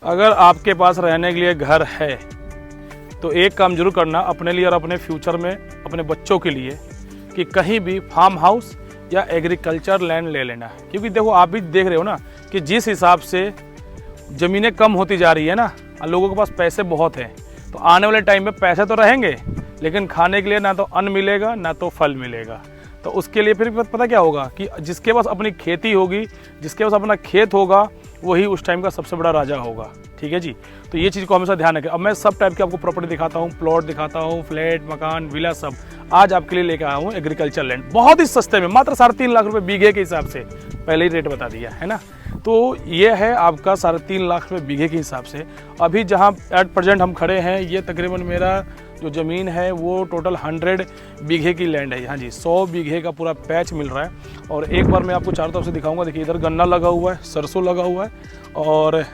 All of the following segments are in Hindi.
अगर आपके पास रहने के लिए घर है तो एक काम जरूर करना अपने लिए और अपने फ्यूचर में अपने बच्चों के लिए कि कहीं भी फार्म हाउस या एग्रीकल्चर लैंड ले लेना है। क्योंकि देखो आप भी देख रहे हो ना कि जिस हिसाब से ज़मीनें कम होती जा रही है ना, लोगों के पास पैसे बहुत हैं, तो आने वाले टाइम में पैसे तो रहेंगे लेकिन खाने के लिए ना तो अन्न मिलेगा ना तो फल मिलेगा। तो उसके लिए फिर पता क्या होगा कि जिसके पास अपनी खेती होगी, जिसके पास अपना खेत होगा, वही उस टाइम का सबसे बड़ा राजा होगा। ठीक है जी, तो ये चीज़ को हमेशा ध्यान रखें। अब मैं सब टाइप की आपको प्रॉपर्टी दिखाता हूँ, प्लॉट दिखाता हूँ, फ्लैट, मकान, विला, सब आज आपके लिए लेकर आया हूँ एग्रीकल्चर लैंड बहुत ही सस्ते में, मात्र 3.5 लाख रुपए बीघे के हिसाब से। पहले ही रेट बता दिया है ना। तो ये है आपका 3.5 लाख रुपए बीघे के हिसाब से। अभी जहाँ एट प्रेजेंट हम खड़े हैं, ये तकरीबन मेरा जो ज़मीन है वो टोटल 100 बीघे की लैंड है। हाँ जी, 100 बीघे का पूरा पैच मिल रहा है। और एक बार मैं आपको चारों तरफ से दिखाऊंगा। देखिए इधर गन्ना लगा हुआ है, सरसों लगा हुआ है, और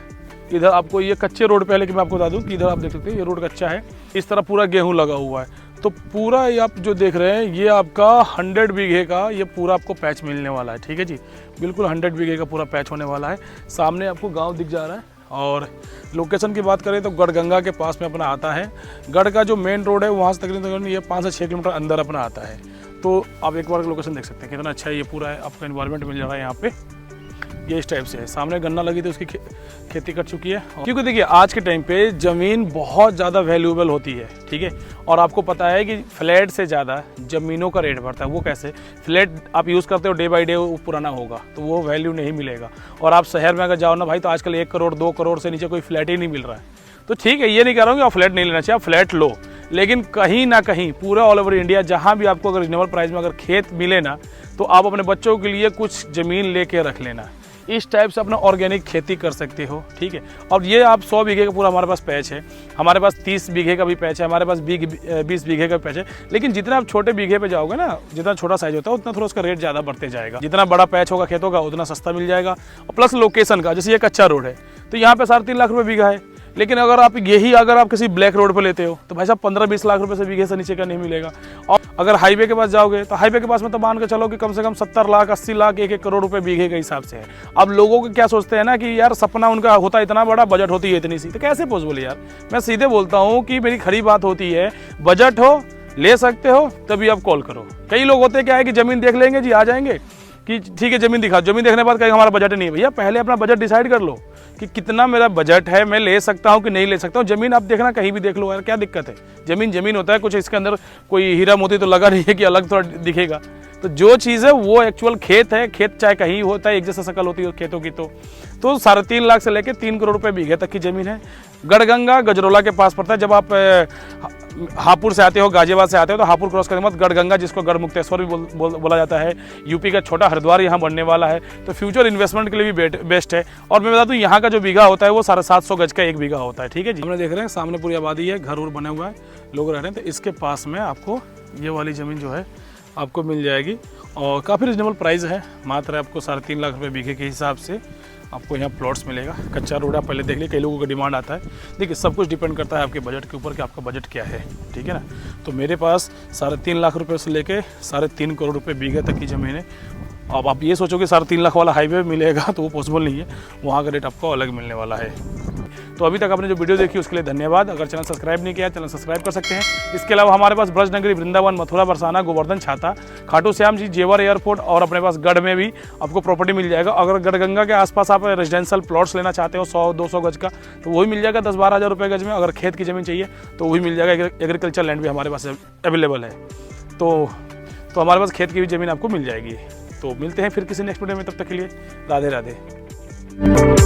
इधर आपको ये कच्चे रोड पे है, लेकिन मैं आपको बता दूं कि इधर आप देख सकते हैं ये रोड कच्चा है। इस तरह पूरा गेहूं लगा हुआ है। तो पूरा ये आप जो देख रहे हैं ये आपका 100 बीघे का ये पूरा आपको पैच मिलने वाला है। ठीक है जी, बिल्कुल 100 बीघे का पूरा पैच होने वाला है। सामने आपको गाँव दिख जा रहा है। और लोकेशन की बात करें तो गढ़गंगा के पास में अपना आता है। गढ़ का जो मेन रोड है वहाँ से तकरीबन ये 5 से 6 किलोमीटर अंदर अपना आता है। तो आप एक बार लोकेशन देख सकते हैं कितना अच्छा है। ये पूरा है आपका एनवायरनमेंट मिल जा रहा है यहाँ पे। ये इस टाइप से है। सामने गन्ना लगी थी, उसकी खेती कर चुकी है। क्योंकि देखिए आज के टाइम पे ज़मीन बहुत ज़्यादा वैल्यूएबल होती है। ठीक है, और आपको पता है कि फ्लैट से ज़्यादा ज़मीनों का रेट बढ़ता है। वो कैसे? फ्लैट आप यूज़ करते हो डे बाई डे, वो पुराना होगा तो वो वैल्यू नहीं मिलेगा। और आप शहर में अगर जाओ ना भाई, तो आजकल 1 करोड़ 2 करोड़ से नीचे कोई फ्लैट ही नहीं मिल रहा है। तो ठीक है, ये नहीं कह रहा हूँ कि आप फ्लैट नहीं लेना चाहिए, आप फ्लैट लो, लेकिन कहीं ना कहीं पूरा ऑल ओवर इंडिया जहाँ भी आपको अगर रिजनेबल प्राइस में अगर खेत मिले ना, तो आप अपने बच्चों के लिए कुछ ज़मीन लेके रख लेना। इस टाइप से अपना ऑर्गेनिक खेती कर सकते हो। ठीक है, और ये आप 100 बीघे का पूरा हमारे पास पैच है, हमारे पास 30 बीघे का भी पैच है, हमारे पास 20 बीघे का पैच है। लेकिन जितना आप छोटे बीघे पे जाओगे ना, जितना छोटा साइज होता है उतना थोड़ा उसका रेट ज़्यादा बढ़ते जाएगा। जितना बड़ा पैच होगा खेतों का उतना सस्ता मिल जाएगा। और प्लस लोकेशन का, जैसे ये कच्चा रोड है तो यहाँ पे 3.5 लाख रुपये बीघा है। लेकिन अगर आप किसी ब्लैक रोड पर लेते हो तो भाई साहब 15-20 लाख रुपए से बीघे से नीचे का नहीं मिलेगा। और अगर हाईवे के पास जाओगे तो हाईवे के पास में तो मान के चलो कि कम से कम 70 लाख 80 लाख 1-1 करोड़ रुपए बीघे के हिसाब से है। अब लोगों को क्या सोचते हैं ना कि यार सपना उनका होता है इतना बड़ा, बजट होती है इतनी सी, तो कैसे पॉसिबल यार। मैं सीधे बोलता हूँ कि मेरी खरी बात होती है, बजट हो, ले सकते हो, तभी आप कॉल करो। कई लोग होते क्या है कि जमीन देख लेंगे जी, आ जाएंगे कि ठीक है जमीन दिखा, जमीन देखने के बाद कहेंगे हमारा बजट नहीं है। भैया पहले अपना बजट डिसाइड कर लो कि कितना मेरा बजट है, मैं ले सकता हूँ कि नहीं ले सकता हूँ। जमीन आप देखना कहीं भी देख लो यार, क्या दिक्कत है। जमीन जमीन होता है, कुछ इसके अंदर कोई हीरा मोती तो लगा नहीं है कि अलग थोड़ा दिखेगा। तो जो चीज़ है वो एक्चुअल खेत है। खेत चाहे कहीं होता है, एक जैसा शकल होती है खेतों की। तो 3.5 लाख से लेकर 3 करोड़ रुपए बीघे तक की जमीन है। गढ़गंगा गजरोला के पास पड़ता है। जब आप हापुड़ से आते हो, गाजियाबाद से आते हो, तो हापुड़ क्रॉस करने के बाद गढ़गंगा, जिसको गढ़मुक्तेश्वर भी बोला जाता है, यूपी का छोटा हरिद्वार यहाँ बनने वाला है। तो फ्यूचर इन्वेस्टमेंट के लिए भी बेस्ट है। और मैं बता दूँ यहाँ का जो बीघा होता है वो 750 गज का 1 बीघा होता है। ठीक है जी, हमने देख रहे हैं सामने पूरी आबादी है, घर और बने हुआ है, लोग रह रहे हैं। तो इसके पास में आपको ये वाली ज़मीन जो है आपको मिल जाएगी और काफ़ी रिजनेबल प्राइस है। मात्र आपको 3.5 लाख रुपए बीघे के हिसाब से आपको यहाँ प्लॉट्स मिलेगा। कच्चा रोड आप पहले देख लीजिए, कई लोगों का डिमांड आता है। देखिए सब कुछ डिपेंड करता है आपके बजट के ऊपर कि आपका बजट क्या है। ठीक है ना, तो मेरे पास 3.5 लाख रुपए से लेके 3.5 करोड़ रुपए बीघे तक की ज़मीन है। अब आप ये सोचो कि 3.5 लाख वाला हाईवे मिलेगा तो वो पॉसिबल नहीं है, वहाँ का रेट आपको अलग मिलने वाला है। तो अभी तक आपने जो वीडियो देखी उसके लिए धन्यवाद। अगर चैनल सब्सक्राइब नहीं किया, चैनल सब्सक्राइब कर सकते हैं। इसके अलावा हमारे पास ब्रजनगरी, वृंदावन, मथुरा, बरसाना, गोवर्धन, छाता, खाटू श्याम जी, जेवर एयरपोर्ट और अपने पास गढ़ में भी आपको प्रॉपर्टी मिल जाएगा। अगर गढ़गंगा के आसपास आप रेजिडेंशियल प्लॉट्स लेना चाहते हो 100-200 गज का, तो वही मिल जाएगा 10-12 हज़ार रुपये गज में। अगर खेत की ज़मीन चाहिए तो वही मिल जाएगा। एग्रीकल्चर लैंड भी हमारे पास अवेलेबल है। तो हमारे पास खेत की भी ज़मीन आपको मिल जाएगी। तो मिलते हैं फिर किसी नेक्स्ट वीडियो में, तब तक के लिए राधे राधे।